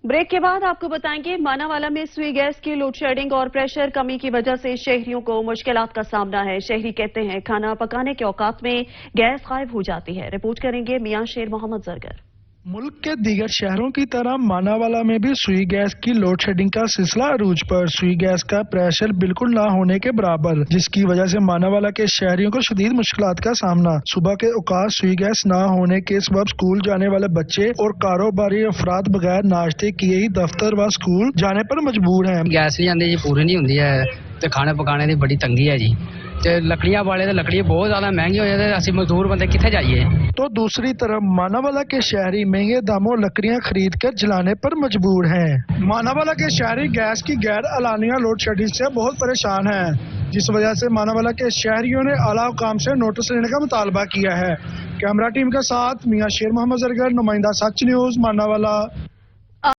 Break के बाद आपको बताएंगे मानावाला में सुई गैस की लोड शेडिंग और प्रेशर कमी की वजह से शहरियों को मुश्किलात का सामना है। शहरी कहते हैं खाना पकाने के औकात में गैस गायब हो जाती है। रिपोर्ट करेंगे मियां शेर मोहम्मद जरगर। मुल्क के दीगर शहरों की तरह मानावाला में भी सुई गैस की लोड शेडिंग का सिलसिला अरूज पर। सुई गैस का प्रेशर बिल्कुल ना होने के बराबर, जिसकी वजह से मानावाला के शहरियों को शदीद मुश्किलात का सामना। सुबह के औकात सुई गैस ना होने के सबब स्कूल जाने वाले बच्चे और कारोबारी अफराद बगैर नाश्ते किए ही दफ्तर व स्कूल जाने पर मजबूर हैं। गैस नहीं आती जी, पूरी नहीं होती है तो खाने पकाने की बड़ी तंगी है जी। लकड़ियां वाले तो लकड़ियां बहुत ज्यादा महंगी हो जाती है, असि मजदूर बंदे कितने जाइए। तो दूसरी तरफ मानावाला के शहरी महंगे दामों लकड़ियां खरीद कर जलाने पर मजबूर हैं। मानावाला के शहरी गैस की गैर अलानिया लोड शेडिंग से बहुत परेशान हैं, जिस वजह से मानावाला के शहरियों ने आला हुकाम से नोटिस लेने का मुतालबा किया है। कैमरा टीम के साथ मियां शेर मोहम्मद जरगर, नुमाइंदा सच न्यूज, मानावाला।